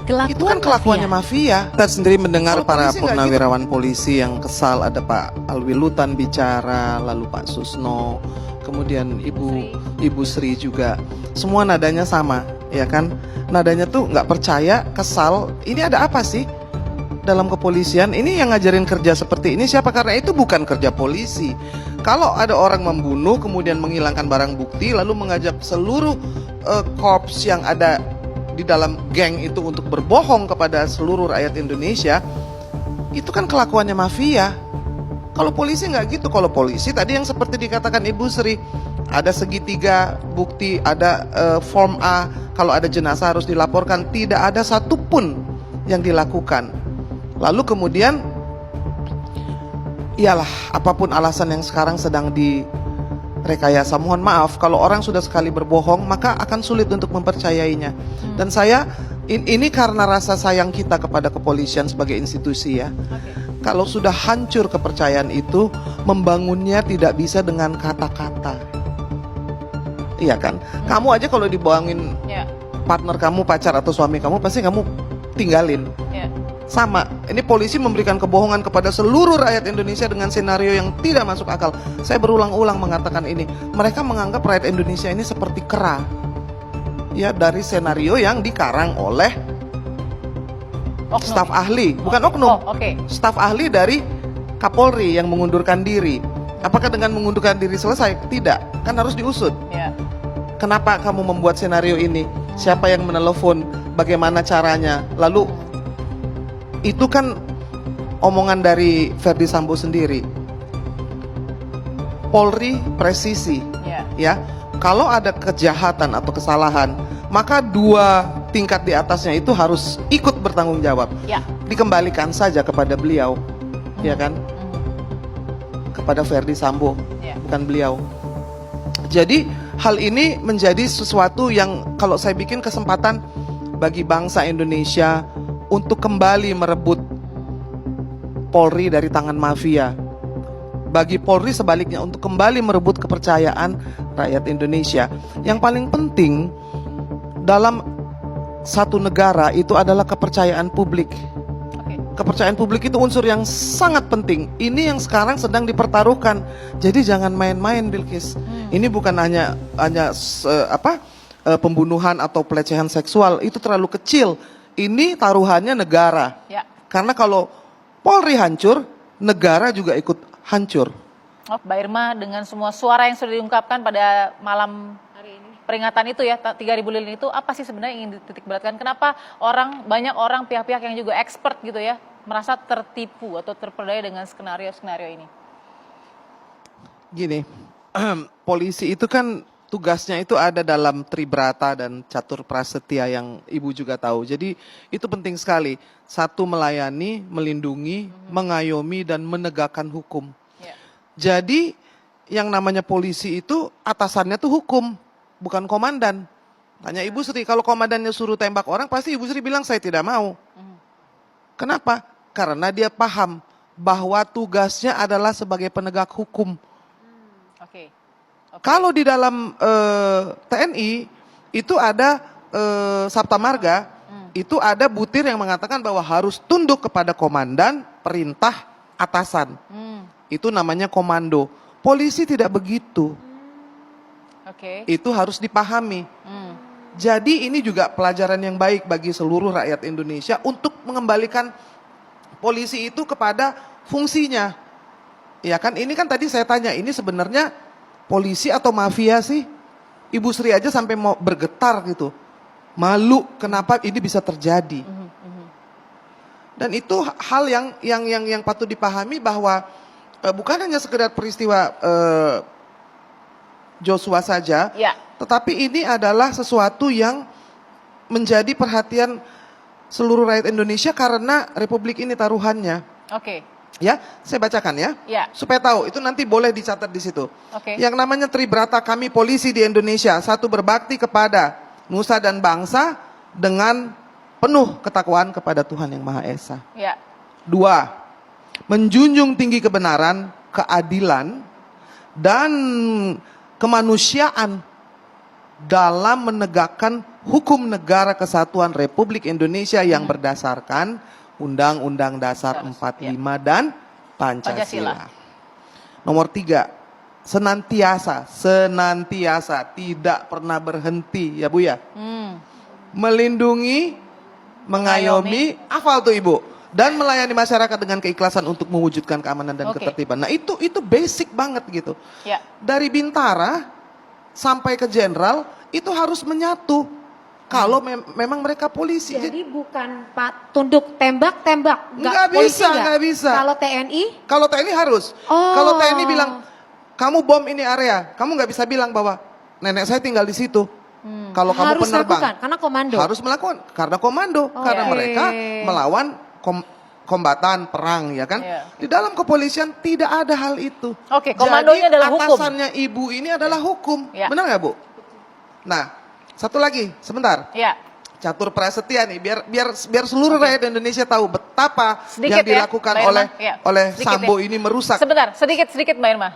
Itu kan kelakuannya mafia. Kita sendiri mendengar para purnawirawan polisi yang kesal, ada Pak Alwi Lutan bicara, lalu Pak Susno, kemudian Ibu Sri juga. Semua nadanya sama, ya kan? Nadanya tuh nggak percaya, kesal. Ini ada apa sih dalam kepolisian? Ini yang ngajarin kerja seperti ini siapa? Karena itu bukan kerja polisi. Kalau ada orang membunuh, kemudian menghilangkan barang bukti, lalu mengajak seluruh korps yang ada di dalam geng itu untuk berbohong kepada seluruh rakyat Indonesia, itu kan kelakuannya mafia. Kalau polisi nggak gitu. Kalau polisi tadi yang seperti dikatakan Ibu Sri, ada segitiga bukti, ada form A, kalau ada jenazah harus dilaporkan, tidak ada satupun yang dilakukan. Lalu kemudian, iyalah apapun alasan yang sekarang sedang direkayasa, mohon maaf kalau orang sudah sekali berbohong maka akan sulit untuk mempercayainya. Dan saya ini karena rasa sayang kita kepada kepolisian sebagai institusi ya. Kalau sudah hancur kepercayaan itu, membangunnya tidak bisa dengan kata-kata. Iya kan? Kamu aja kalau dibohongin partner kamu, pacar atau suami kamu, pasti kamu tinggalin. Sama, ini polisi memberikan kebohongan kepada seluruh rakyat Indonesia dengan senario yang tidak masuk akal. Saya berulang-ulang mengatakan ini. Mereka menganggap rakyat Indonesia ini seperti kera. Ya, dari senario yang dikarang oleh staf ahli, bukan oknum. Staf ahli dari Kapolri yang mengundurkan diri. Apakah dengan mengundurkan diri selesai? Tidak, kan harus diusut. Kenapa kamu membuat senario ini? Siapa yang menelepon? Bagaimana caranya? Lalu itu kan omongan dari Ferdy Sambo sendiri. Polri presisi, ya. Kalau ada kejahatan atau kesalahan, maka dua tingkat di atasnya itu harus ikut bertanggung jawab. Dikembalikan saja kepada beliau, ya kan? Kepada Ferdy Sambo, bukan beliau. Jadi hal ini menjadi sesuatu yang kalau saya bikin kesempatan bagi bangsa Indonesia untuk kembali merebut Polri dari tangan mafia. Bagi Polri sebaliknya untuk kembali merebut kepercayaan rakyat Indonesia. Yang paling penting dalam satu negara itu adalah kepercayaan publik. Kepercayaan publik itu unsur yang sangat penting. Ini yang sekarang sedang dipertaruhkan. Jadi jangan main-main, Bilkis. Ini bukan hanya pembunuhan atau pelecehan seksual, itu terlalu kecil. Ini taruhannya negara. Karena kalau Polri hancur, negara juga ikut hancur. Mbak Irma, dengan semua suara yang sudah diungkapkan pada malam peringatan itu ya, 3.000 lilin itu, apa sih sebenarnya yang ingin dititik beratkan? Kenapa banyak orang, pihak-pihak yang juga expert gitu ya, merasa tertipu atau terperdaya dengan skenario-skenario ini? Gini, polisi itu kan tugasnya itu ada dalam Tribrata dan Catur Prasetya yang Ibu juga tahu. Jadi itu penting sekali. Satu, melayani, melindungi, mengayomi, dan menegakkan hukum. Jadi yang namanya polisi itu atasannya tuh hukum, bukan komandan. Tanya Ibu Sri, kalau komandannya suruh tembak orang, pasti Ibu Sri bilang saya tidak mau. Kenapa? Karena dia paham bahwa tugasnya adalah sebagai penegak hukum. Kalau di dalam TNI itu ada Sabta Marga, itu ada butir yang mengatakan bahwa harus tunduk kepada komandan, perintah atasan. Itu namanya komando. Polisi tidak begitu. Itu harus dipahami. Jadi ini juga pelajaran yang baik bagi seluruh rakyat Indonesia untuk mengembalikan polisi itu kepada fungsinya. Ya kan, ini kan tadi saya tanya, ini sebenarnya polisi atau mafia sih? Ibu Sri aja sampai mau bergetar gitu. Malu kenapa ini bisa terjadi. Dan itu hal yang patut dipahami bahwa bukan hanya sekedar peristiwa Joshua saja, tetapi ini adalah sesuatu yang menjadi perhatian seluruh rakyat Indonesia karena Republik ini taruhannya. Ya, saya bacakan ya, supaya tahu. Itu nanti boleh dicatat di situ. Yang namanya Tribrata kami polisi di Indonesia. Satu, berbakti kepada nusa dan bangsa dengan penuh ketakwaan kepada Tuhan Yang Maha Esa. Dua, menjunjung tinggi kebenaran, keadilan, dan kemanusiaan dalam menegakkan hukum negara kesatuan Republik Indonesia yang berdasarkan Undang-Undang Dasar 45 dan Pancasila. Nomor 3, senantiasa tidak pernah berhenti ya Bu ya. Melindungi, mengayomi, hafal tuh Ibu, dan melayani masyarakat dengan keikhlasan untuk mewujudkan keamanan dan ketertiban. Nah, itu basic banget gitu. Ya. Dari bintara sampai ke jenderal itu harus menyatu. Kalau memang mereka polisi. Jadi bukan Pak tunduk tembak Nggak polisi bisa, nggak bisa. Kalau TNI? Kalau TNI harus. Oh. Kalau TNI bilang kamu bom ini area, kamu nggak bisa bilang bahwa nenek saya tinggal di situ. Kalau kamu Harus penerbang, lakukan, karena komando. harus melakukan karena komando, karena Oke. mereka melawan kombatan perang, ya kan? Iya. Di dalam kepolisian tidak ada hal itu. Oke, komandonya Jadi, adalah hukum. atasannya ibu ini adalah hukum, Ya. benar nggak Bu? Nah, satu lagi, sebentar. Ya. Catur prasetya nih, biar seluruh rakyat Indonesia tahu betapa Sedikit yang dilakukan ya, Mbak Irma. oleh Ya, sedikit Sambo ya. ini merusak. Sebentar, sedikit Mbak Irma.